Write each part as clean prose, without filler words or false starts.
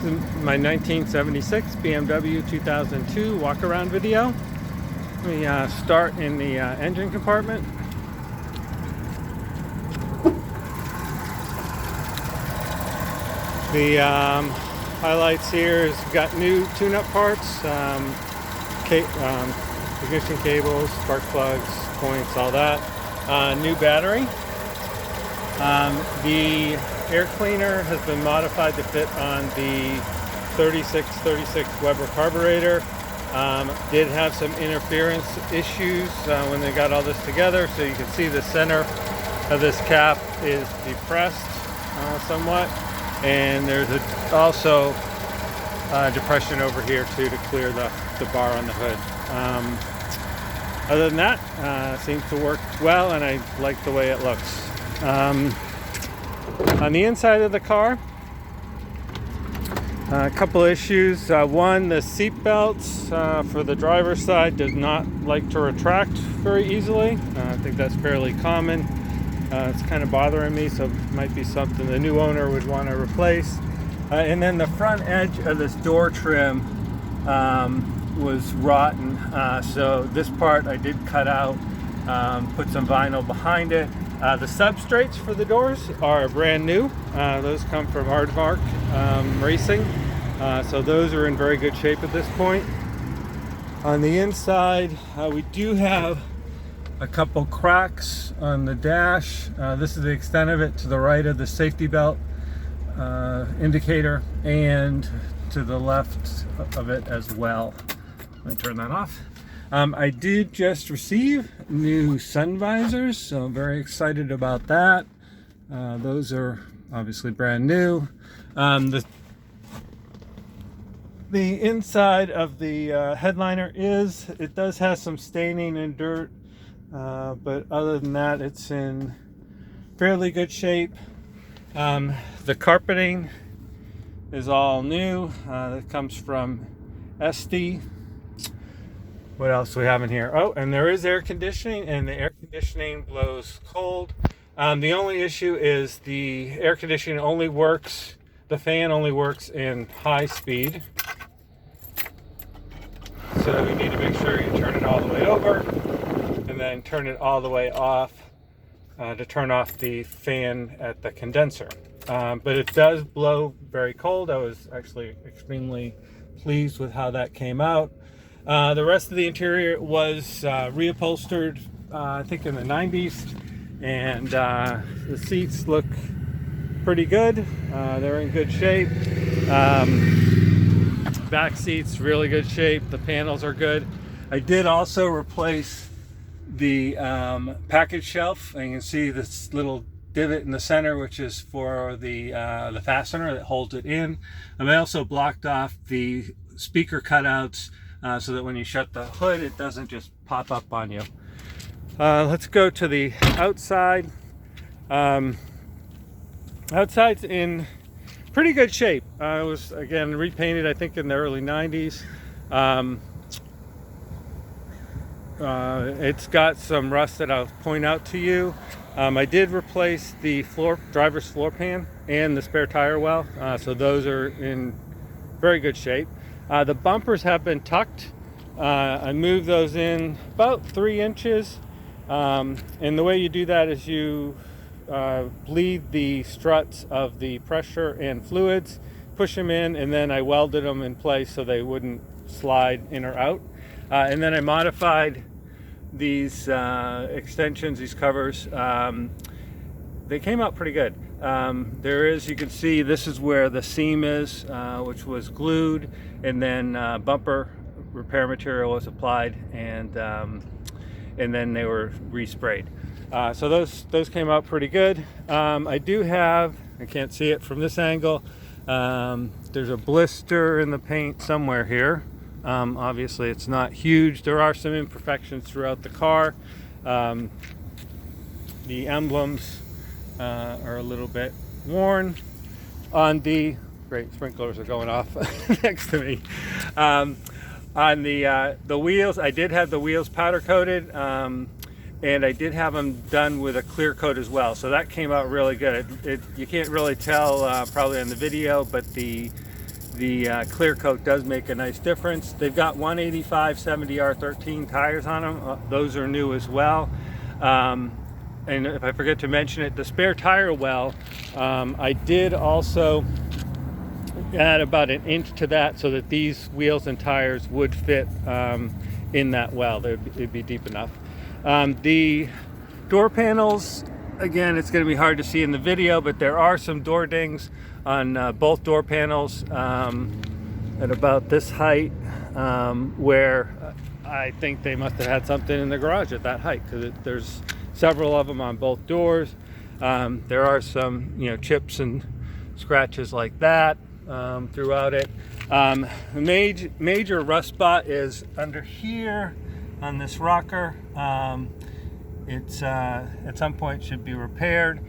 is my 1976 BMW 2002 walk-around video. We start in the engine compartment. The highlights here is we've got new tune-up parts, ignition cables, spark plugs, points, all that. New battery. The air cleaner has been modified to fit on the 3636 Weber carburetor. Did have some interference issues when they got all this together, so you can see the center of this cap is depressed somewhat, and there's also depression over here too to clear the bar on the hood. Other than that, seems to work well, and I like the way it looks. On the inside of the car, a couple issues. One, the seat belts for the driver's side does not like to retract very easily. I think that's fairly common. It's kind of bothering me, so it might be something the new owner would want to replace. And then the front edge of this door trim was rotten, so this part I did cut out, put some vinyl behind it. The substrates for the doors are brand new. Those come from Aardvark Racing, so those are in very good shape at this point. On the inside, we do have a couple cracks on the dash. This is the extent of it to the right of the safety belt indicator, and to the left of it as well. Let me turn that off. I did just receive new sun visors, so I'm very excited about that. Those are obviously brand new. The inside of the headliner it does have some staining and dirt, but other than that, it's in fairly good shape. The carpeting is all new. That comes from SD. What else do we have in here? Oh, and there is air conditioning, and the air conditioning blows cold. The only issue is the air conditioning only works, the fan only works in high speed. So you need to make sure you turn it all the way over and then turn it all the way off to turn off the fan at the condenser. But it does blow very cold. I was actually extremely pleased with how that came out. The rest of the interior was reupholstered, I think in the 90s, and the seats look pretty good. They're in good shape. Back seats, really good shape. The panels are good. I did also replace the package shelf, and you can see this little divot in the center, which is for the fastener that holds it in. And I also blocked off the speaker cutouts, so that when you shut the hood, it doesn't just pop up on you. Let's go to the outside. Outside's in pretty good shape. It was, again, repainted, I think, in the early 90s. It's got some rust that I'll point out to you. I did replace the driver's floor pan and the spare tire well, so those are in very good shape. The bumpers have been tucked. I moved those in about 3 inches. And the way you do that is you bleed the struts of the pressure and fluids, push them in, and then I welded them in place so they wouldn't slide in or out. And then I modified these extensions, these covers. They came out pretty good. There is, you can see, this is where the seam is, which was glued, and then bumper repair material was applied, and then they were resprayed. So those came out pretty good. I do have, I can't see it from this angle, there's a blister in the paint somewhere here. Obviously it's not huge. There are some imperfections throughout the car. The emblems are a little bit worn. On the, great, sprinklers are going off next to me. On the wheels, I did have the wheels powder coated, and I did have them done with a clear coat as well, so that came out really good. You can't really tell probably on the video, but the the clear coat does make a nice difference. They've got 185 70R13 tires on them. Those are new as well. And if I forget to mention it, the spare tire well, I did also add about an inch to that so that these wheels and tires would fit in that well. It'd be deep enough. The door panels, again, it's going to be hard to see in the video, but there are some door dings on both door panels at about this height, where I think they must have had something in the garage at that height, because there's several of them on both doors. There are some, chips and scratches like that throughout it. The major rust spot is under here on this rocker. It's at some point should be repaired.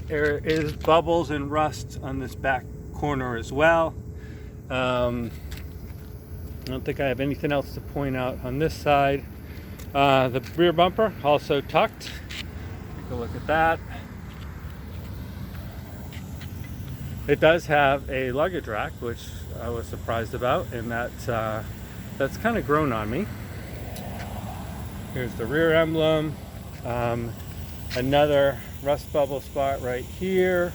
There is bubbles and rust on this back corner as well. I don't think I have anything else to point out on this side. The rear bumper also tucked. Take a look at that. It does have a luggage rack, which I was surprised about, and that's kind of grown on me. Here's the rear emblem. Another rust bubble spot right here.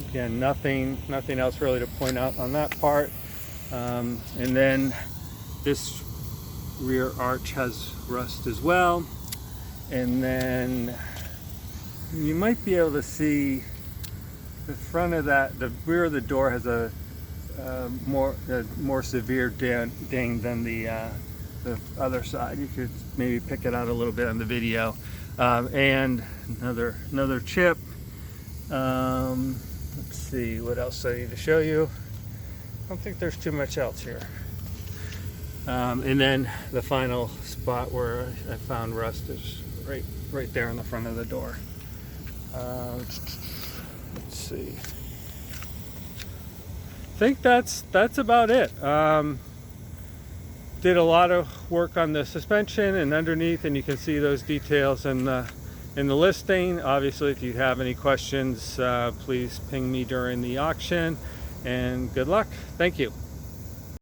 Again, nothing else really to point out on that part. And then this rear arch has rust as well. And then you might be able to see the front of that. The rear of the door has a more severe ding than the other side. You could maybe pick it out a little bit on the video. And another chip. Let's see what else I need to show you. I don't think there's too much else here. And then the final spot where I found rust is right there in the front of the door. Let's see. I think that's about it. Did a lot of work on the suspension and underneath, and you can see those details in the listing. Obviously, if you have any questions, please ping me during the auction, and good luck. Thank you.